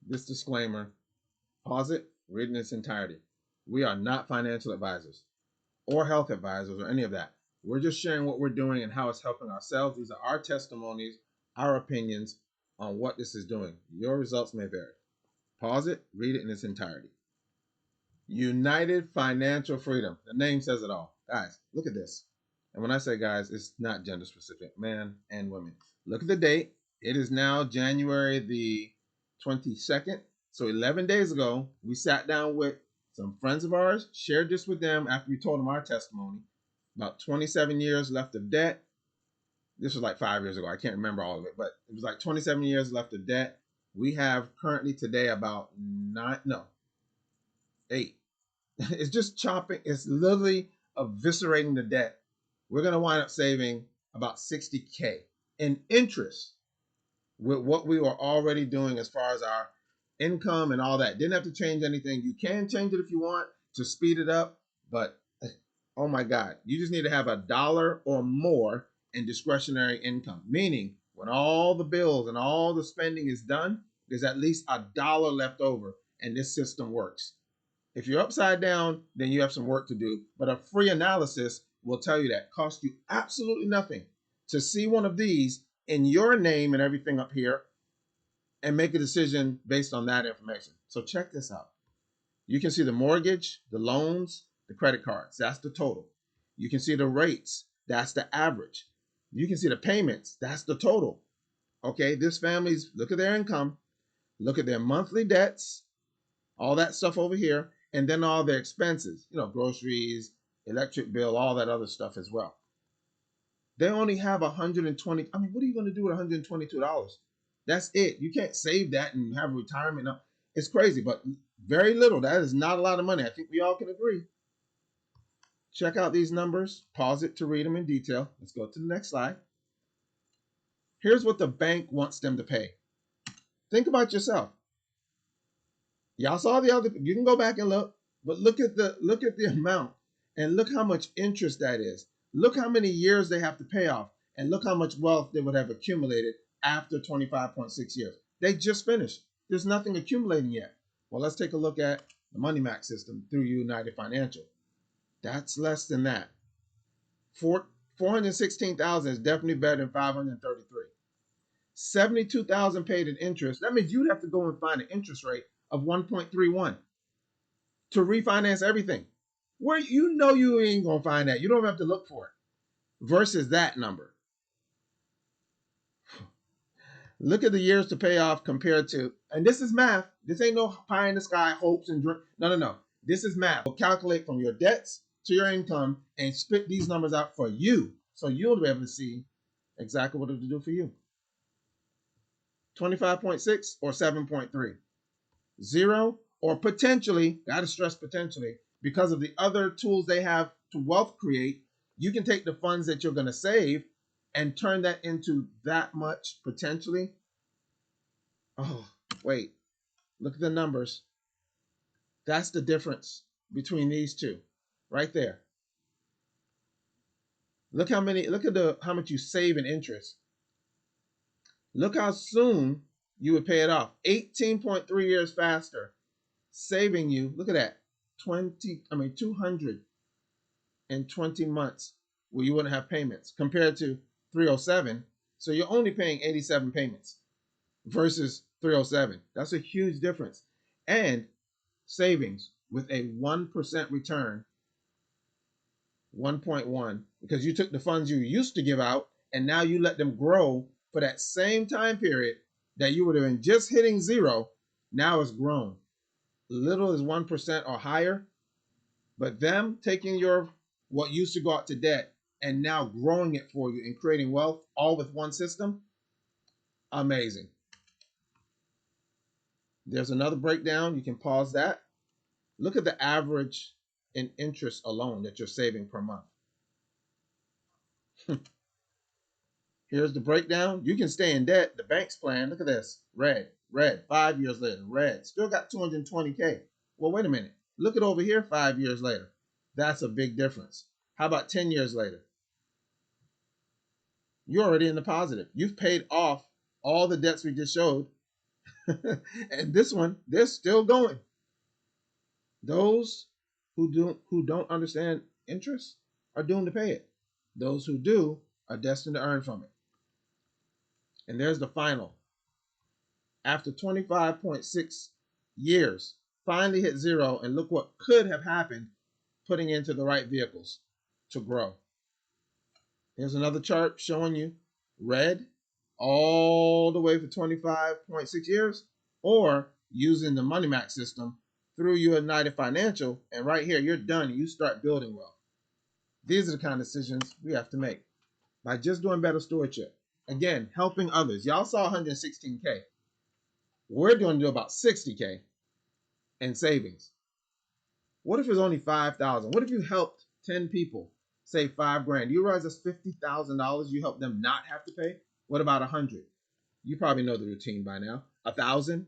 this disclaimer, pause it, read it in its entirety. We are not financial advisors or health advisors or any of that. We're just sharing what we're doing and how it's helping ourselves. These are our testimonies, our opinions on what this is doing. Your results may vary. Pause it, read it in its entirety. United Financial Freedom. The name says it all. Guys, look at this. And when I say guys, it's not gender specific, men and women. Look at the date. It is now January the 22nd. So 11 days ago, we sat down with some friends of ours, shared this with them after we told them our testimony. About 27 years left of debt. This was like 5 years ago. I can't remember all of it, but it was like 27 years left of debt. We have currently today about 8. It's just chopping. It's literally eviscerating the debt. We're going to wind up saving about $60K in interest with what we were already doing as far as our income and all that. Didn't have to change anything. You can change it if you want to speed it up, but oh my God, you just need to have $1 or more in discretionary income. Meaning when all the bills and all the spending is done, there's at least $1 left over, and this system works. If you're upside down, then you have some work to do. But a free analysis will tell you that. Costs you absolutely nothing to see one of these in your name and everything up here and make a decision based on that information. So check this out. You can see the mortgage, the loans, the credit cards. That's the total. You can see the rates. That's the average. You can see the payments. That's the total. Okay, this family's, look at their income. Look at their monthly debts. All that stuff over here. And then all their expenses, groceries, electric bill, all that other stuff as well. They only have 120. I mean, what are you going to do with $122? That's it. You can't save that and have retirement. No, it's crazy, but very little. That is not a lot of money. I think we all can agree. Check out these numbers. Pause it to read them in detail. Let's go to the next slide. Here's what the bank wants them to pay. Think about yourself. Y'all saw the other, you can go back and look, but look at the amount and look how much interest that is. Look how many years they have to pay off and look how much wealth they would have accumulated after 25.6 years. They just finished. There's nothing accumulating yet. Well, let's take a look at the Money Mac system through United Financial. That's less than that. 416,000 is definitely better than 533. 72,000 paid in interest. That means you'd have to go and find an interest rate of 1.31 to refinance everything. Where you ain't gonna find that. You don't have to look for it. Versus that number. Look at the years to pay off compared to, and this is math. This ain't no pie in the sky hopes and dreams. No. This is math. We'll calculate from your debts to your income and spit these numbers out for you, so you'll be able to see exactly what it'll do for you. 25.6 or 7.3. 0 or potentially, gotta stress potentially, because of the other tools they have to wealth create, you can take the funds that you're going to save and turn that into that much potentially. Oh, wait, look at the numbers. That's the difference between these two right there. Look how much you save in interest. Look how soon you would pay it off. 18.3 years faster, saving you, look at that, 220 months where you wouldn't have payments compared to 307. So you're only paying 87 payments versus 307. That's a huge difference. And savings with a 1% return, 1.1, because you took the funds you used to give out and now you let them grow for that same time period that you would have been just hitting 0. Now it's grown. Little is 1% or higher, but them taking what used to go out to debt and now growing it for you and creating wealth all with one system, amazing. There's another breakdown. You can pause that. Look at the average in interest alone that you're saving per month. Here's the breakdown. You can stay in debt. The bank's plan, look at this. Red. 5 years later. Red. Still got 220K. Well, wait a minute. Look at over here 5 years later. That's a big difference. How about 10 years later? You're already in the positive. You've paid off all the debts we just showed. And this one, they're still going. Those who don't understand interest are doomed to pay it. Those who do are destined to earn from it. And there's the final. After 25.6 years, finally hit zero, and look what could have happened putting into the right vehicles to grow. Here's another chart showing you red all the way for 25.6 years, or using the Money Max system through your United Financial, and right here, you're done. You start building wealth. These are the kind of decisions we have to make by just doing better stewardship. Again, helping others. Y'all saw 116K. We're going to do about 60K in savings. What if it's only 5,000? What if you helped 10 people save 5 grand? You realize that's $50,000 you help them not have to pay? What about 100? You probably know the routine by now. 1,000,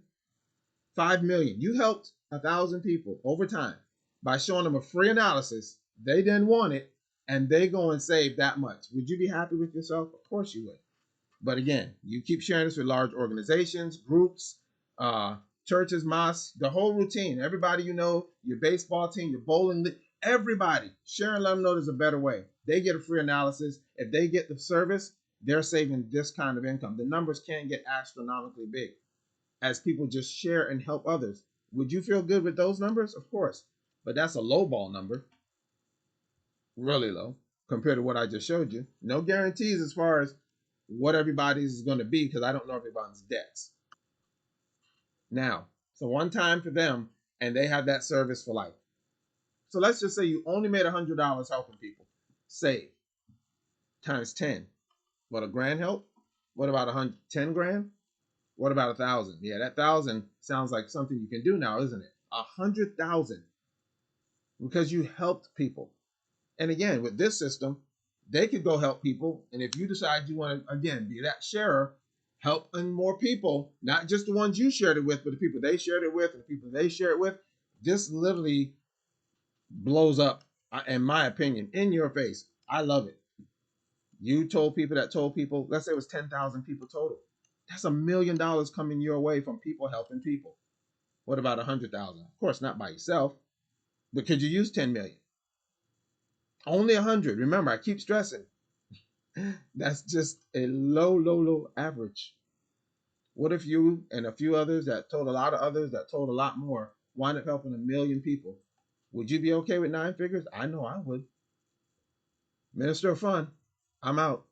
5 million. You helped 1,000 people over time by showing them a free analysis. They didn't want it, and they go and save that much. Would you be happy with yourself? Of course you would. But again, you keep sharing this with large organizations, groups, uh, churches, mosques, the whole routine. Everybody you know, your baseball team, your bowling league, everybody. Share and let them know there's a better way. They get a free analysis. If they get the service, they're saving this kind of income. The numbers can get astronomically big as people just share and help others. Would you feel good with those numbers? Of course. But that's a low ball number, really low, compared to what I just showed you. No guarantees as far as what everybody's is going to be, because I don't know everybody's debts. Now, so one time for them, and they have that service for life. So let's just say you only made $100 helping people. Save times 10. What, a grand help? What about 10 grand? What about 1,000? Yeah, that 1,000 sounds like something you can do now, isn't it? 100,000 because you helped people. And again, with this system, they could go help people. And if you decide you want to, again, be that sharer, helping more people, not just the ones you shared it with, but the people they shared it with and the people they share it with, this literally blows up, in my opinion, in your face. I love it. You told people that told people, let's say it was 10,000 people total. That's $1 million coming your way from people helping people. What about 100,000? Of course, not by yourself, but could you use 10 million? Only 100. Remember, I keep stressing. That's just a low, low, low average. What if you and a few others that told a lot of others that told a lot more wind up helping 1 million people? Would you be okay with 9 figures? I know I would. Minister of Fun, I'm out.